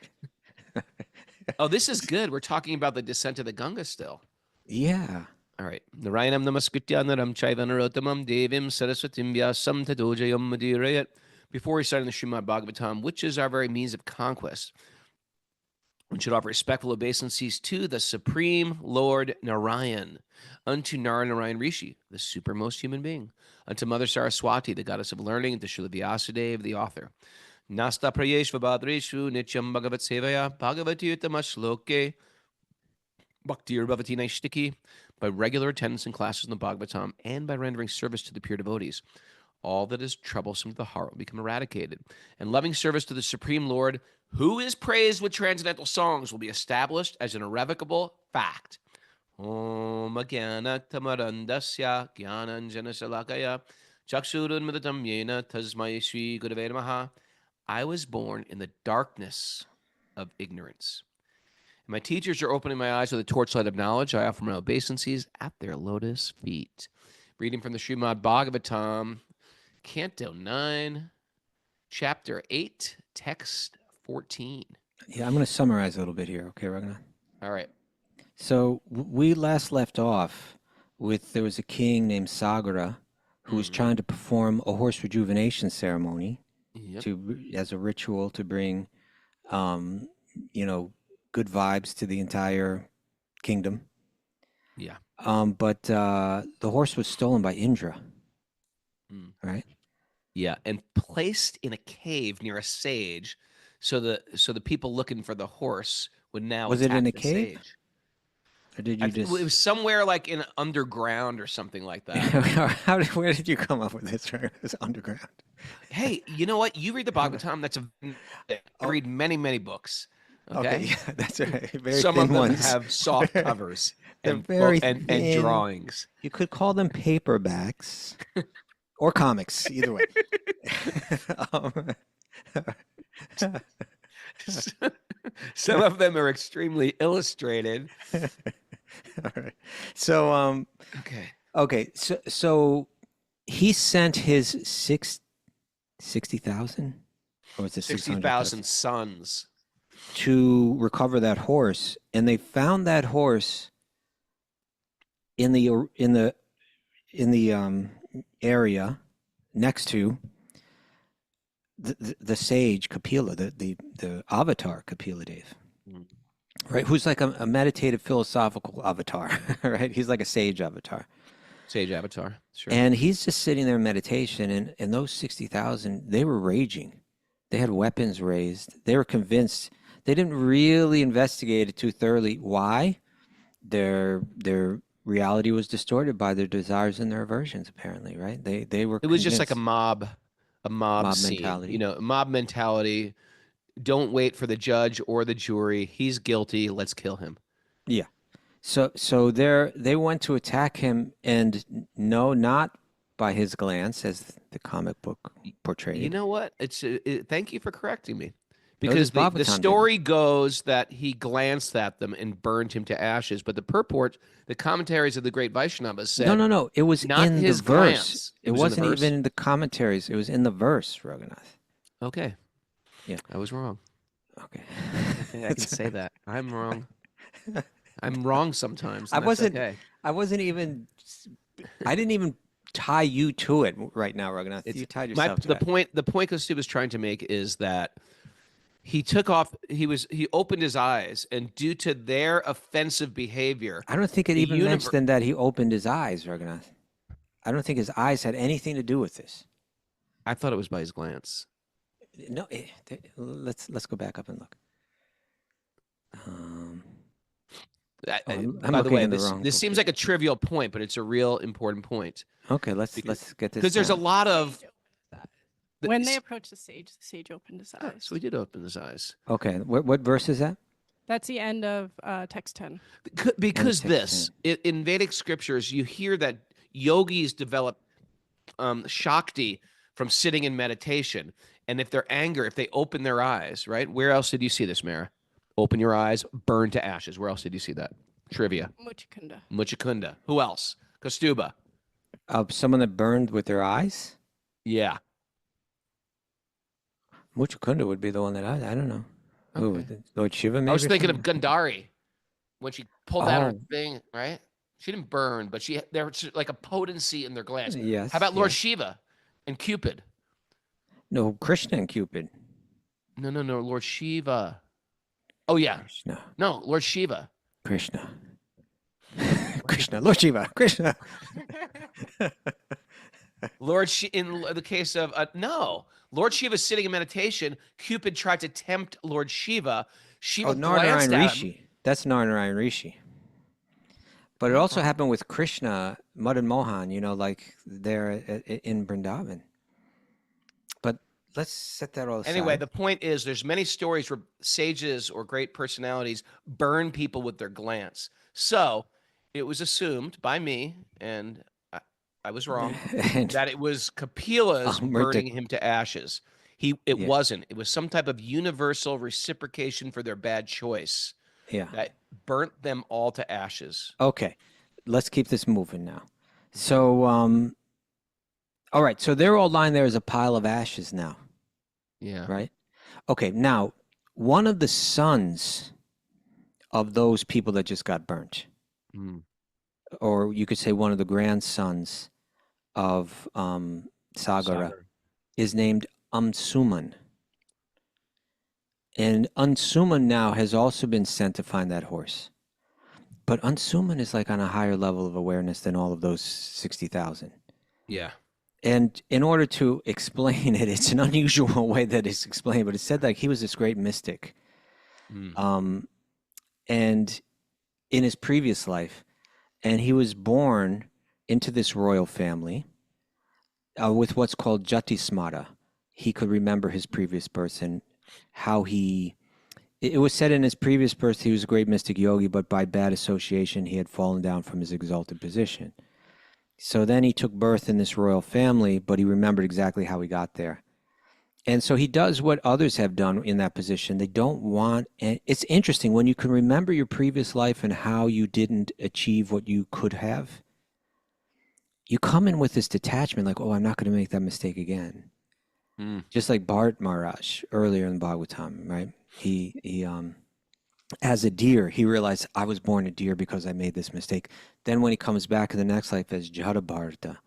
Oh, this is good. We're talking about the descent of the Ganga still. Yeah. All right. Narayanam namaskritya naram chaiva narottamam devim saraswatim vyasam tato jayam mudirayat. Before we start in the Śrīmad Bhāgavatam, which is our very means of conquest, one should offer respectful obeisances to the Supreme Lord Narayan, unto Narayan Rishi, the supermost human being, unto Mother Saraswati, the goddess of learning, and to Srila Vyasadeva, the author. Nasta prayeshva badreshu nityam bhagavat sevaya bhagavati uttama bhaktir bhavati naishtiki, by regular attendance in classes in the Bhagavatam and by rendering service to the pure devotees. All that is troublesome to the heart will become eradicated, and loving service to the Supreme Lord, who is praised with transcendental songs, will be established as an irrevocable fact. Om Jnana Tamarandasya Jnananjana Salakaya Chakshurunmadatam Yena Tasmai Shri Gurave Namaha. I was born in the darkness of ignorance. My teachers are opening my eyes with the torchlight of knowledge. I offer my obeisances at their lotus feet. Reading from the Srimad Bhagavatam, Canto 9, Chapter 8, Text 14. Yeah, I'm going to summarize a little bit here. Okay, Raghunath? All right. So we last left off with there was a king named Sagara who was trying to perform a horse rejuvenation ceremony Yep. as a ritual to bring, good vibes to the entire kingdom. Yeah. But the horse was stolen by Indra, right? Yeah, and placed in a cave near a sage, so the people looking for the horse would now Was it attack in a the cave? sage. Or did you It was somewhere like in underground or something like that. Where did you come up with this? Right? It's underground. Hey, you know what? You read the Bhagavatam. I read many, many books. Okay, Yeah, that's right. Very some thin of them ones. have soft covers They're and very and thin. drawings. You could call them paperbacks or comics, either way. Some of them are extremely illustrated. All right. So, Okay. So he sent his 60,000, or was it 60,000 sons. to recover that horse, and they found that horse in the area next to the sage Kapila, the avatar Kapila Dev, right? Who's like a meditative philosophical avatar, right? He's like a sage avatar. Sage avatar. Sure. And he's just sitting there in meditation, and those 60,000, they were raging. They had weapons raised. They were convinced. They didn't really investigate it too thoroughly. Why? Their reality was distorted by their desires and their aversions, apparently, right? They were. It was just like a convinced. mob scene. mentality. You know, mob mentality. Don't wait for the judge or the jury. He's guilty. Let's kill him. Yeah. So they went to attack him, and no, not by his glance, as the comic book portrayed. You know what? Thank you for correcting me. No, Because this the Bhagavatam story goes that he glanced at them and burned him to ashes. But the purport, the commentaries of the great Vaishnavas said, No. It was not in his the verse. glance. It was in the wasn't verse. even in the commentaries. It was in the verse, Raghunath. Okay. Yeah. I was wrong. Okay. I can say that. I'm wrong. I'm wrong sometimes. I and that's wasn't. Okay. I didn't even tie you to it right now, Raghunath. You tied yourself to The it. point Kaustubha was trying to make is that he took off. He opened his eyes, and due to their offensive behavior, I don't think it the even univer- mentioned that he opened his eyes, Raghunath. I don't think his eyes had anything to do with this. I thought it was by his glance. No, let's go back up and look. I'm By the looking way, in the this wrong book seems here. like a trivial point, but it's a real important point Okay, let's get this. because there's a down. lot of When they approached the sage opened his eyes. So he did open his eyes. Okay, what verse is that? That's the end of text 10. Because Text in Vedic scriptures, you hear that yogis develop shakti from sitting in meditation. And if they're angry, if they open their eyes, right? Where else did you see this, Mara? Open your eyes, burn to ashes. Where else did you see that? Trivia. Muchikunda. Muchikunda. Who else? Kaustubha. Someone that burned with their eyes? Yeah. Muchikunda would be the one that I don't know. Who was Okay. it? Lord Shiva, maybe? I was or thinking of something? Gandhari when she pulled out her Oh. thing, right? She didn't burn, but there was like a potency in their glance. Yes. How about Lord yes. Shiva and Cupid? No, Krishna and Cupid. No, Lord Shiva. Oh, yeah. Krishna. No, Lord Shiva. Krishna. Krishna. Lord Shiva. Krishna. In the case of, no. Lord Shiva's sitting in meditation. Cupid tried to tempt Lord Shiva. Shiva Oh, glanced Narayan at him. Rishi. That's Narayan Rishi. But it also happened with Krishna, Madan Mohan, like there in Vrindavan. But let's set that all aside. Anyway, the point is there's many stories where sages or great personalities burn people with their glance. So it was assumed by me, and I was wrong, And- that it was Kapila's burning ridiculous. him to ashes. It Yeah. wasn't. It was some type of universal reciprocation for their bad choice yeah. that burnt them all to ashes. Okay, let's keep this moving now. So, all right, so they're all lying there as a pile of ashes now, Yeah. right? Okay, now, one of the sons of those people that just got burnt, Mm. or you could say one of the grandsons of Sagara, Sagara. is named Amsuman. And Ansuman now has also been sent to find that horse. But Ansuman is like on a higher level of awareness than all of those 60,000. Yeah. And in order to explain it, it's an unusual way that it's explained, but it's said like he was this great mystic. Mm. And in his previous life, and he was born into this royal family with what's called Jatismata. He could remember his previous birth and how it was said in his previous birth he was a great mystic yogi, but by bad association he had fallen down from his exalted position. So then he took birth in this royal family, but he remembered exactly how he got there. And so he does what others have done in that position. They don't want, and it's interesting when you can remember your previous life and how you didn't achieve what you could have, you come in with this detachment like, oh, I'm not going to make that mistake again. Mm. Just like Bharat Maharaj earlier in Bhagavatam, right? He as a deer, he realized I was born a deer because I made this mistake. Then when he comes back in the next life as Jada Bharata,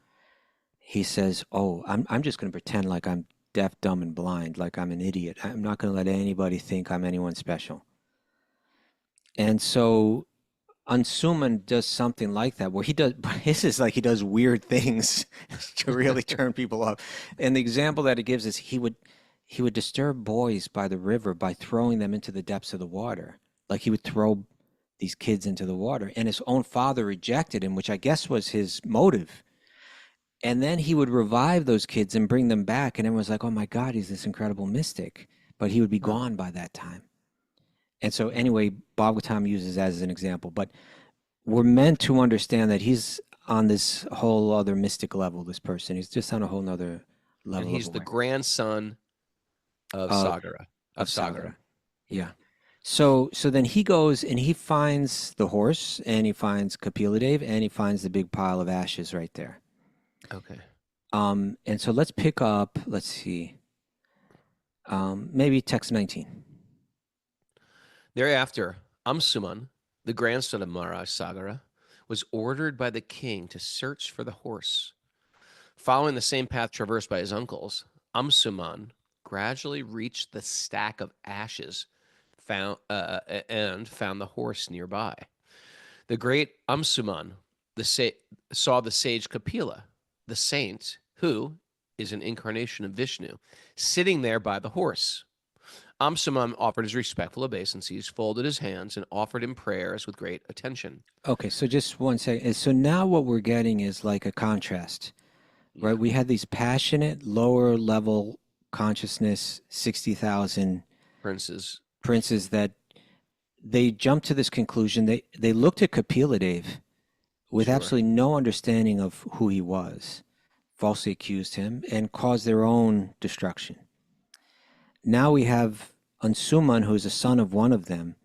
he says, oh, I'm just going to pretend like I'm deaf, dumb, and blind, like I'm an idiot. I'm not going to let anybody think I'm anyone special. And so Ansuman does something like that, where he does, but his is like he does weird things to really turn people off. And the example that it gives is he would disturb boys by the river by throwing them into the depths of the water. Like he would throw these kids into the water, and his own father rejected him, which I guess was his motive. And then he would revive those kids and bring them back, and everyone's like, oh my God, he's this incredible mystic. But he would be gone by that time. And so anyway, Bhagavatam uses that as an example. But we're meant to understand that he's on this whole other mystic level, this person. He's just on a whole nother level. And he's of the awareness. grandson of Sagara. Of Sagara. Yeah. So then he goes and he finds the horse, and he finds Kapila, and he finds the big pile of ashes right there. Okay. And so let's pick up, let's see, maybe text 19. Thereafter, Amsuman, the grandson of Maharaj Sagara, was ordered by the king to search for the horse. Following the same path traversed by his uncles, Amsuman gradually reached the stack of ashes and found the horse nearby. The great Amsuman saw the sage Kapila, the saint, who is an incarnation of Vishnu, sitting there by the horse. Amsuman offered his respectful obeisances, folded his hands, and offered him prayers with great attention. Okay, so just 1 second. So now what we're getting is like a contrast, right? We had these passionate, lower level consciousness, 60,000 Princes. princes, that they jumped to this conclusion. They looked at Kapiladev with Sure. absolutely no understanding of who he was, falsely accused him, and caused their own destruction. Now we have Ansuman, who's a son of one of them,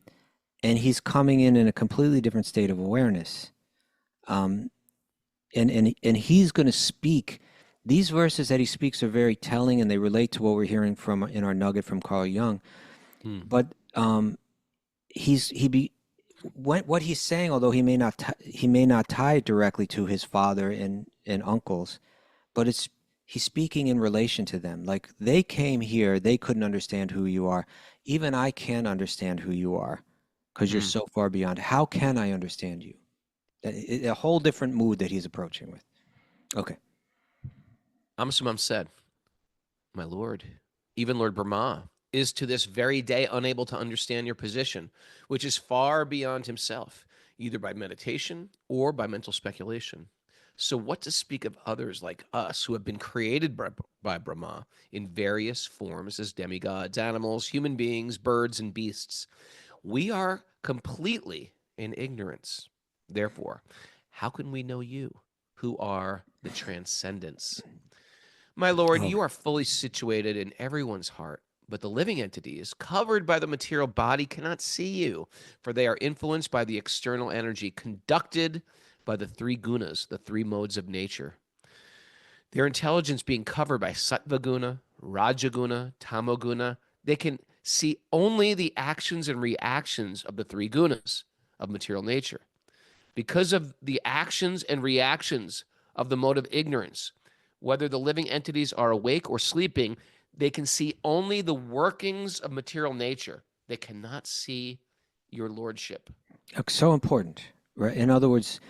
and he's coming in a completely different state of awareness. And he's going to speak. These verses that he speaks are very telling, and they relate to what we're hearing from in our nugget from Carl Jung. But what he's saying, although he may not tie it directly to his father and uncles, but he's speaking in relation to them. Like, they came here, they couldn't understand who you are. Even I can't understand who you are because you're so far beyond. How can I understand you? A whole different mood that he's approaching with. Okay. Amsumam said, "My lord, even Lord Brahma is to this very day unable to understand your position, which is far beyond himself, either by meditation or by mental speculation. So what to speak of others like us who have been created by Brahma in various forms as demigods, animals, human beings, birds, and beasts? We are completely in ignorance. Therefore, how can we know you, who are the transcendents? My lord, you are fully situated in everyone's heart, but the living entities covered by the material body cannot see you, for they are influenced by the external energy conducted by the three gunas, the three modes of nature. Their intelligence being covered by sattva guna, rajaguna, tamoguna, they can see only the actions and reactions of the three gunas of material nature. Because of the actions and reactions of the mode of ignorance, whether the living entities are awake or sleeping, they can see only the workings of material nature. They cannot see your lordship." So important, right? In other words,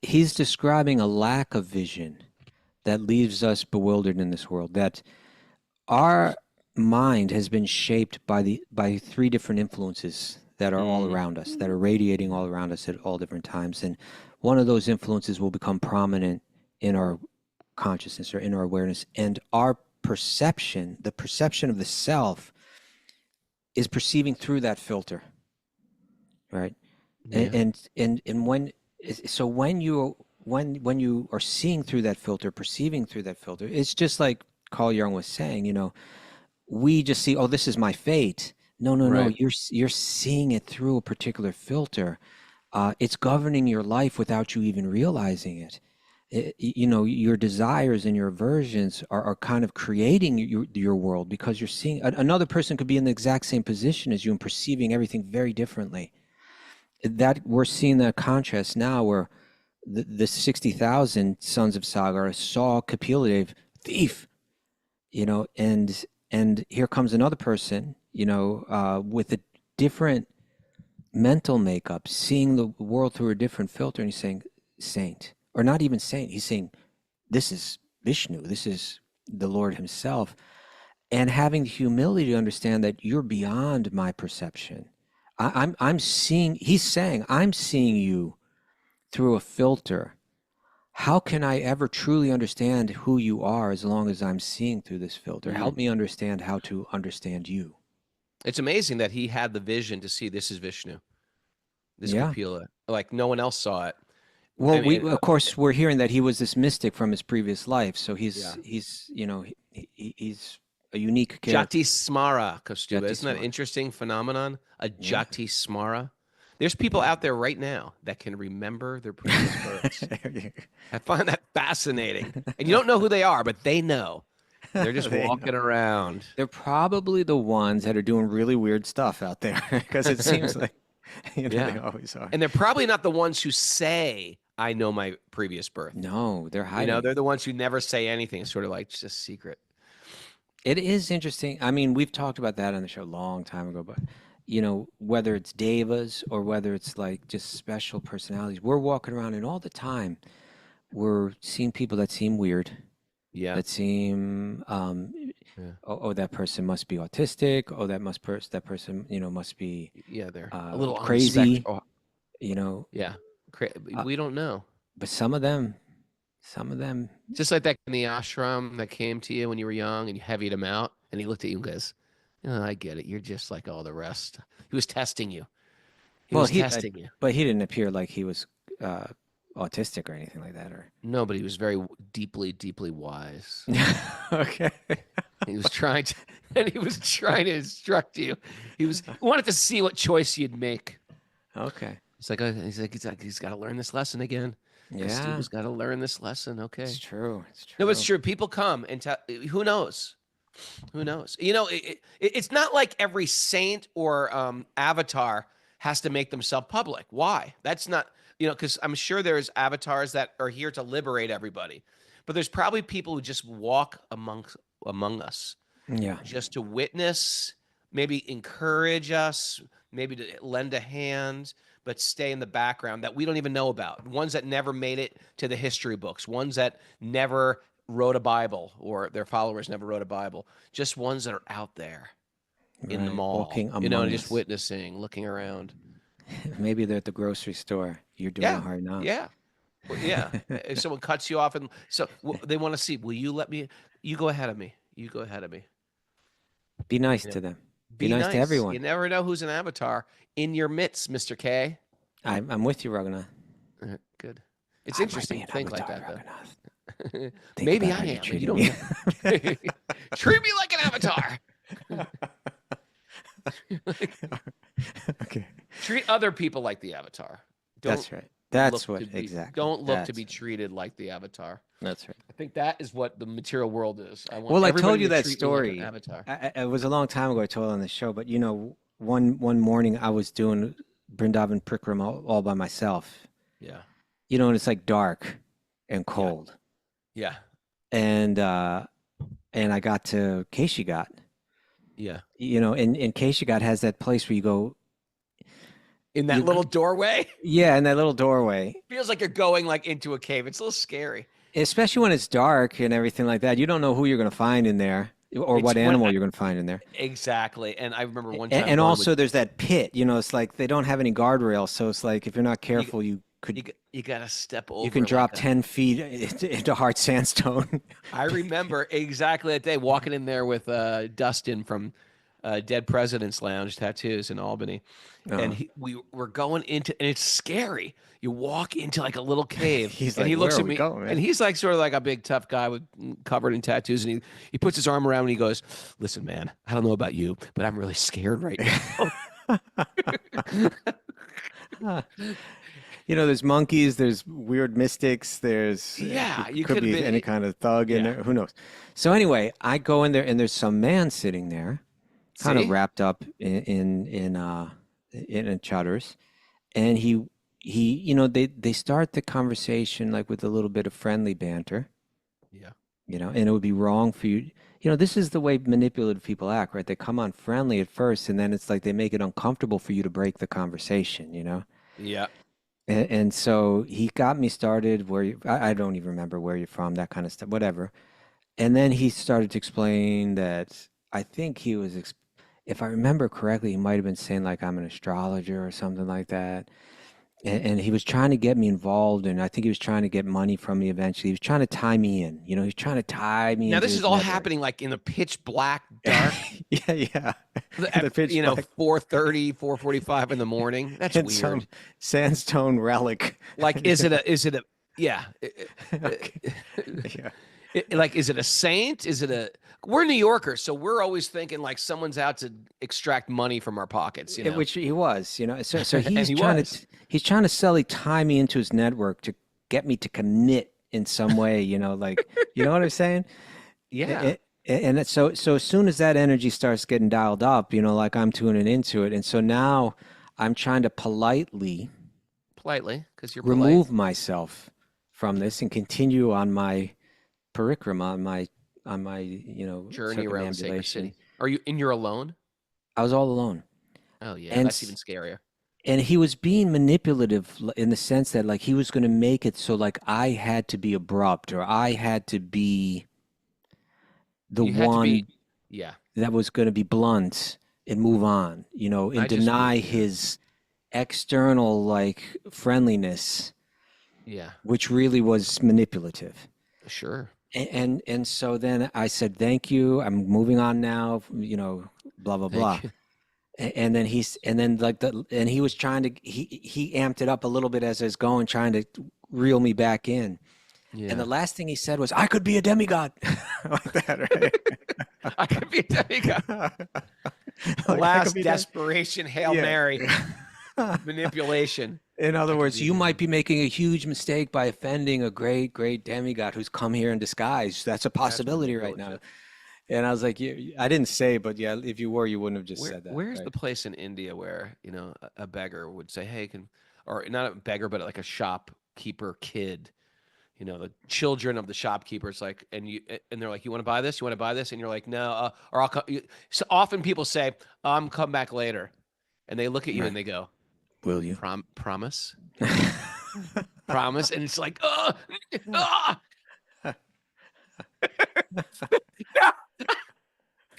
he's describing a lack of vision that leaves us bewildered in this world, that our mind has been shaped by three different influences that are all around us, that are radiating all around us at all different times. And one of those influences will become prominent in our consciousness or in our awareness. And our perception, the perception of the self, is perceiving through that filter, right? Yeah. And when you are seeing through that filter, perceiving through that filter, it's just like Carl Jung was saying, we just see, oh, this is my fate. No, Right. you're seeing it through a particular filter. It's governing your life without you even realizing it. Your desires and your aversions are kind of creating your world, because you're seeing another person could be in the exact same position as you and perceiving everything very differently. That we're seeing that contrast now, where the 60,000 sons of Sagara saw Kapiladev, thief, and here comes another person, with a different mental makeup, seeing the world through a different filter, and he's saying, saint. Or not even saint, he's saying, this is Vishnu, this is the Lord himself. And having the humility to understand that you're beyond my perception. I'm seeing, he's saying, I'm seeing you through a filter. How can I ever truly understand who you are as long as I'm seeing through this filter? Help me understand how to understand you. It's amazing that he had the vision to see this is Vishnu, this Kapila. Like, no one else saw it. Well, of course, we're hearing that he was this mystic from his previous life, so he's a unique character. Jati Smara, Kaustubha. Isn't that an interesting phenomenon? A Jati Smara. There's people out there right now that can remember their previous births. I find that fascinating. And you don't know who they are, but they know. They're just walking around. They're probably the ones that are doing really weird stuff out there, because it seems like they always are. And they're probably not the ones who say, I know my previous birth. No, they're hiding. They're the ones who never say anything. It's sort of like just a secret. It is interesting. I mean, we've talked about that on the show a long time ago, but whether it's devas or whether it's like just special personalities, we're walking around and all the time we're seeing people that seem weird. Yeah. That seem, oh, that person must be autistic. Oh, that person, must be they're a little crazy. Yeah. We don't know. But some of them, just like that in the ashram that came to you when you were young and you heavied them out. And he looked at you and goes, "Oh, I get it. You're just like all the rest." He was testing you. He was testing you. But he didn't appear like he was autistic or anything like that, or No, but he was very deeply, deeply wise. okay. He was trying to, and he was trying to instruct you. He wanted to see what choice you'd make. Okay. He's got to learn this lesson again. Yeah. Kaustubha's got to learn this lesson. Okay. It's true. It's true. No, it's true. People come and tell. Who knows? Who knows? You know, it's not like every saint or avatar has to make themselves public. Why? That's not, because I'm sure there's avatars that are here to liberate everybody, but there's probably people who just walk among us, Yeah. just to witness, maybe encourage us, maybe to lend a hand, but stay in the background that we don't even know about. Ones that never made it to the history books, ones that never wrote a Bible or their followers never wrote a Bible, just ones that are out there in the mall, walking among just us. witnessing, looking around. Maybe they're at the grocery store. You're doing a hard knock. Yeah. Well, yeah. If someone cuts you off and so they want to see, will you let me, you go ahead of me. You go ahead of me. Be nice to them. Be nice to everyone. You never know who's an avatar in your midst, Mr. K. I'm with you, Raghunath. Good. It's interesting to think like that, though. Maybe I am. You don't know. Treat me like an avatar. Okay. Treat other people like the avatar. That's right. That's what exactly. Don't look to be treated like the avatar. That's right. I think that is what the material world is. I told you that story. Like avatar. It was a long time ago. I told it on the show, but one morning I was doing Vrindavan Prikrama all by myself. Yeah. And it's like dark and cold. Yeah. And I got to Keshigat. Yeah. And Keshigat has that place where you go in that little doorway. Yeah, in that little doorway. Feels like you're going like into a cave. It's a little scary. Especially when it's dark and everything like that. You don't know who you're going to find in there or what animal you're going to find in there. Exactly. And I remember one time. And also there's that pit, it's like they don't have any guardrails. So it's like if you're not careful, you got to step over. You can drop 10 feet into hard sandstone. I remember exactly that day walking in there with Dustin from Dead President's Lounge Tattoos in Albany. And we were going into, and it's scary. You walk into like a little cave, and he looks at me, and he's like sort of like a big tough guy covered in tattoos, and he puts his arm around me and he goes, "Listen, man, I don't know about you, but I'm really scared right now." There's monkeys, there's weird mystics, there's you could be any kind of thug in there. Who knows? So anyway, I go in there and there's some man sitting there, kind of wrapped up in chatters, and they start the conversation like with a little bit of friendly banter. Yeah. And it would be wrong for you. This is the way manipulative people act, right? They come on friendly at first, and then it's like they make it uncomfortable for you to break the conversation. Yeah. And so he got me started I don't even remember where you're from, that kind of stuff, whatever. And then he started to explain that I think he was, if I remember correctly, he might have been saying like I'm an astrologer or something like that. And he was trying to get me involved, and I think he was trying to get money from me eventually. He was trying to tie me in. He was trying to tie me in. Now, this is all happening like in the pitch black dark. Yeah. At, 4:30, 4:45 in the morning. That's weird. Some sandstone relic. Like, is it a, yeah. Yeah. Like, is it a saint? We're New Yorkers, so we're always thinking like someone's out to extract money from our pockets, Which he was, So he's trying to tie me into his network to get me to commit in some way, like, you know what I'm saying? Yeah. And so as soon as that energy starts getting dialed up, like I'm tuning into it. And so now I'm trying to politely, because you're remove myself from this and continue on my parikrama, on my journey around Sacred City. You're alone? I was all alone. Oh yeah, that's even scarier. And he was being manipulative in the sense that like he was going to make it so like I had to be abrupt, or I had to be the one that was going to be blunt and move on, and deny his external like friendliness, which really was manipulative. Sure. And so then I said, thank you. I'm moving on now, blah, blah, blah. Thank you. And then he was trying to, he amped it up a little bit as I was going, trying to reel me back in. Yeah. And the last thing he said was, I could be a demigod. Like that, right? I could be a demigod. I Last could be desperation, Hail Yeah. Mary manipulation. In other words, be you a might be making a huge mistake by offending a great, great demigod who's come here in disguise. That's a possibility right now. bullshit. And I was like, I didn't say, but yeah, if you were, you wouldn't have just said that. Where's right? the place in India where a beggar would say, "Hey, or not a beggar, but like a shopkeeper kid, the children of the shopkeepers, like, and they're like, you want to buy this? You want to buy this?" And you're like, no, or I'll come. So often people say, come back later, and they look at you Right. and they go, Will you? promise, promise, and it's like,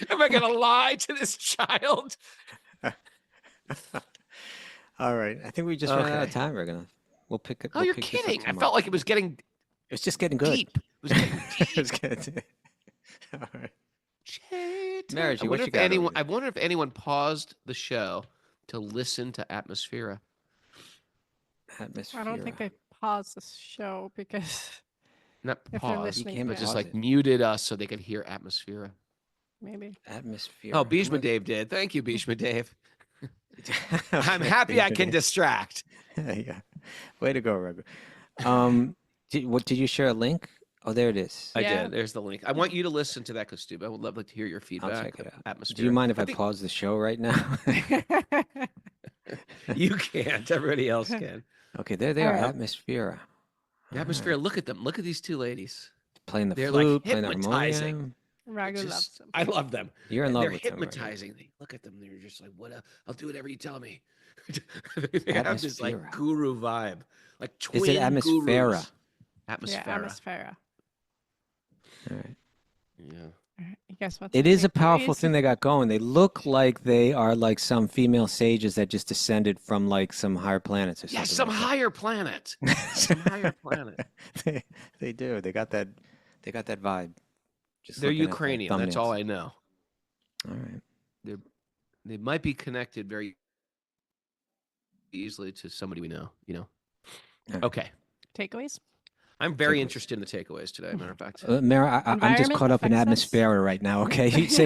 am I gonna lie to this child? All right. I think we just ran out of Okay. time, Raghunath. We'll pick it. Oh, we'll you're pick this up kidding! I tomorrow. felt like it was getting It's just getting good. deep. It was getting It was deep. good. All right. I Marriage, what wonder you if got over anyone. there? I wonder if anyone paused the show to listen to Atmosphere. Atmosphere. I don't think they paused the show because Not if they're paused, listening, can't but to just pause like it. muted us so they could hear Atmosphere. maybe. Atmosphere. Oh, Bhishma Dave did. Thank you, Bhishma Dave. I'm happy I can distract. Yeah. Way to go, Raghu. Did you share a link? Oh, there it is. I Yeah. did. There's the link. I want you to listen to that, Kaustubha. I would love to hear your I'll feedback. check it of out. Atmosphere. Do you mind if I think pause the show right now? you can't? Everybody else can. Okay, there they All are. right. Atmosphere. All Atmosphere. right. Look at them. Look at these two ladies. Playing the They're, like, flute, playing the hypnotizing. harmonium. Ragu Just- loves them. I love them. You're in And love they're with them, right? hypnotizing. They look at them. They're just like, "What? I'll do whatever you tell me." They have this like Atmosphere. guru vibe, like twin Is it Atmosphere? gurus. Atmosphere. Yeah, Atmosphere. All right. Yeah. All right, you guys want It some is a powerful takeaways? thing they got going. They look like they are like some female sages that just descended from like some higher planets or something. Yeah, some like higher planet. that. Some higher planet. They do. They got that vibe. Just They're looking at the Ukrainian. That's all thumbnails. I know. All right. They might be connected very easily to somebody we know. Okay. Okay. Takeaways? I'm very Takeaways. interested in the takeaways today. Matter of fact. Mara, I'm just Environment caught up in affects us? atmosphere right now. Okay, you say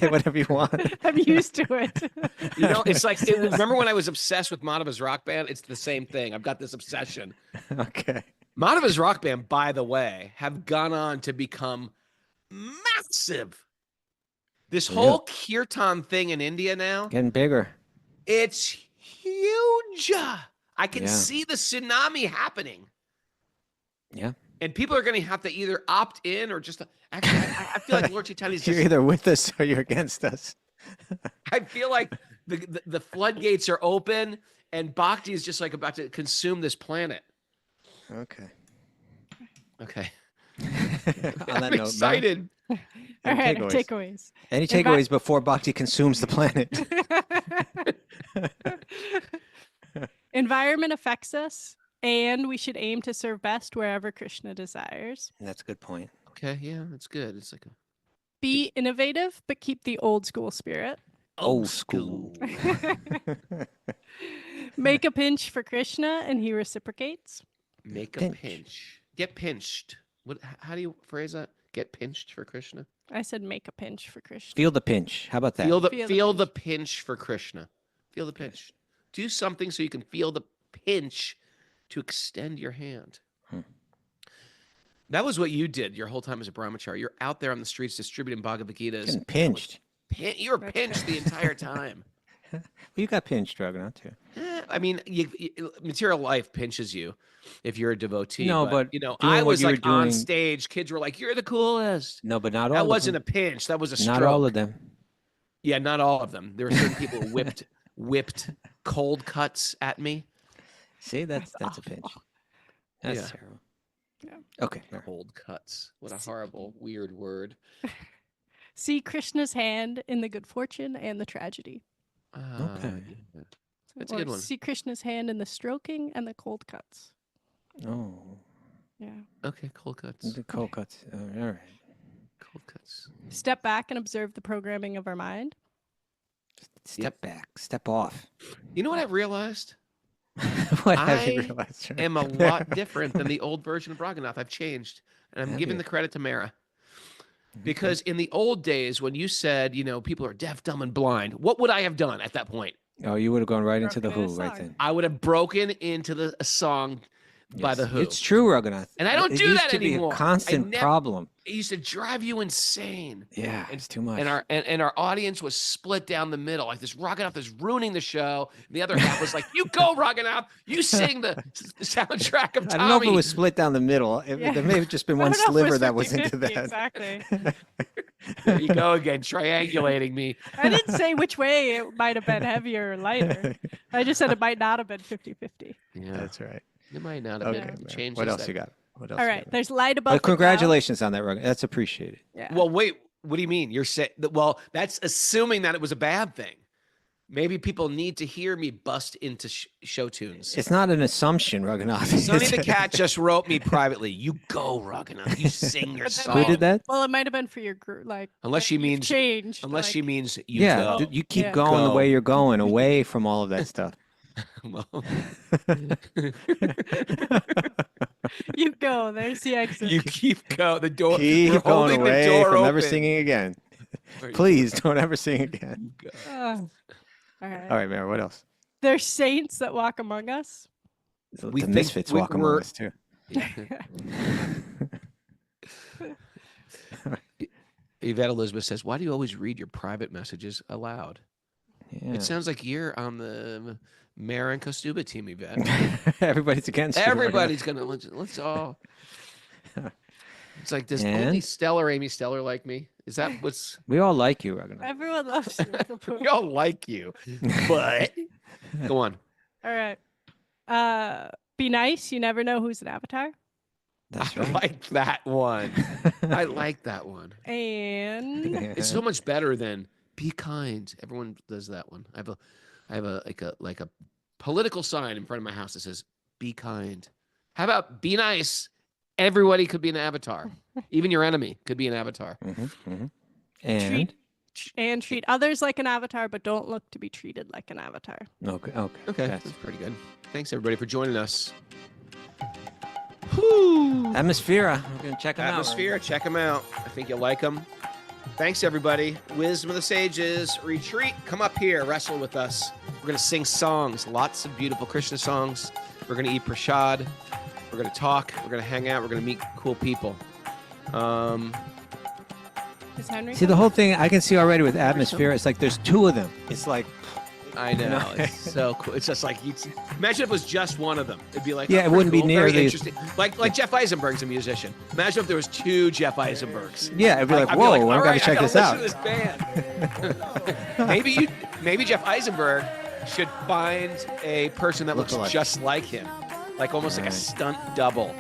whatever you want. I'm used to it. It's like remember when I was obsessed with Madhava's rock band? It's the same thing. I've got this obsession. Okay. Madhava's rock band, by the way, have gone on to become massive. This Yeah. whole kirtan thing in India now, Getting bigger. it's huge. I can Yeah. see the tsunami happening. Yeah. And people are going to have to either opt in or just actually. I feel like Lord Chaitanya's You're just. either with us or you're against us. I feel like the floodgates are open, and Bhakti is just like about to consume this planet. Okay. Okay, On that I'm note, Mara, excited. All any right, takeaways? takeaways. Any Envi- takeaways before Bhakti consumes the planet? Environment affects us, and we should aim to serve best wherever Krishna desires. That's a good point. Okay, yeah, that's good. It's like a Be innovative, but keep the old school spirit. Old school. Make a pinch for Krishna, and he reciprocates. Make a Pinch. pinch. Get pinched. What? How do you phrase that? Get pinched for Krishna. I said make a pinch for Krishna. Feel the pinch. How about that? Feel the Feel the feel the pinch for Krishna. Feel the pinch. Do something so you can feel the pinch to extend your hand. Hmm. That was what you did your whole time as a brahmachari. You're out there on the streets distributing Bhagavad Gitas. Getting pinched. You were That's pinched the entire time. Well, you got pinched, Raghunath, too. I mean, material life pinches you if you're a devotee. No, but I doing what was you were like on doing- stage. Kids were like, "You're the coolest." No, but not all That of wasn't them. a pinch. That was a stroke. Not all of them. Yeah, not all of them. There were certain people who whipped cold cuts at me. See, that's a pinch. That's Yeah. terrible. Yeah. Okay. all right. Cold cuts. What a horrible, weird word. See Krishna's hand in the good fortune and the tragedy. Okay. Yeah. That's a Or good one. see Krishna's hand in the stroking and the cold cuts. Oh. Yeah. Okay, cold cuts. The cold cuts. All right. Cold cuts. Step back and observe the programming of our mind. Step back. Step off. You know what I've realized? What have you I realized? am a lot different than the old version of Raghunath. I've changed, and I'm Have giving you? the credit to Mara. Because in the old days, when you said, people are deaf, dumb, and blind, what would I have done at that point? Oh, you would have gone right into the Broken in Who a right song. then. I would have broken into a song by Yes. the Who. It's true, Raghunath. And I don't It do used that to be anymore. a constant problem. It used to drive you insane. Yeah, it's too much. And our audience was split down the middle. Like, this Raghunath is ruining the show. And the other half was like, you go, Raghunath. You sing the soundtrack of Tommy. I don't know if it was split down the middle. Yeah. There may have just been I one don't know if it sliver that was into 50-50, that. Exactly. There you go again, triangulating me. I didn't say which way it might have been heavier or lighter. I just said it might not have been 50-50. Yeah, That's right. it might not have Okay. been. man. Changes What else that. you got? What else? All you right. got? There's light above But the clouds. congratulations on that, Raghunath. That's appreciated. Yeah. Well, wait. What do you mean? You're saying that? Well, that's assuming that it was a bad thing. Maybe people need to hear me bust into show tunes. It's not an assumption, Raghunath. Sonny the Cat just wrote me privately. You go, Raghunath. You sing your But then song. Who did that? Well, it might have been for your group, like Unless she you've means- changed. Unless like, she means you Yeah, go. you keep Yeah. going the Go. way you're going, away from all of that stuff. Well, you go. There's the exit. you keep go. The door. we're Keep going holding the away door from never open. singing again. There you Please don't ever sing again. go. All right. All right, Mary, what else? There's saints that walk among us. We The think misfits walk among we're- us, too. Yvette Elizabeth says, "Why do you always read your private messages aloud?" Yeah. It sounds like you're on the Mara and Kaustubha team, Yvette. Everybody's against you. Everybody's gonna let's all. It's like, does only And? Stellar Amy Stellar like me? Is that what's? We all like you, Raghunath. Everyone loves you. We all like you, but go on. All right. Be nice. You never know who's an avatar. That's I right. like that one. I like that one. And It's so much better than be kind. Everyone does that one. I have a like a political sign in front of my house that says be kind. How about be nice? Everybody could be an avatar. Even your enemy could be an avatar. And treat others like an avatar, but don't look to be treated like an avatar. okay. Okay, That's- that's pretty good. Thanks everybody for joining us. Atmosphere. We're gonna check them Atmosphere, check them out. I think you'll like them. Thanks everybody. Wisdom of the Sages retreat. Come up here, wrestle with us. We're gonna sing songs, lots of beautiful Krishna songs. We're gonna eat prasad. We're gonna talk. We're gonna hang out. We're gonna meet cool people. Is Henry? See, the whole thing I can see already with atmosphere. It's like there's two of them. It's like, I know. No. It's so cool. It's just like imagine if it was just one of them. It'd be like, Yeah, oh, it wouldn't be pretty near very the- interesting. Like Jeff Eisenberg's a musician. Imagine if there was two Jeff Eisenbergs. yeah, it'd be like, I'd whoa, all I've got to right, check I this gotta out. listen to this band. maybe Jeff Eisenberg should find a person that looks Look-alike. just like him, like almost like a Right. stunt double.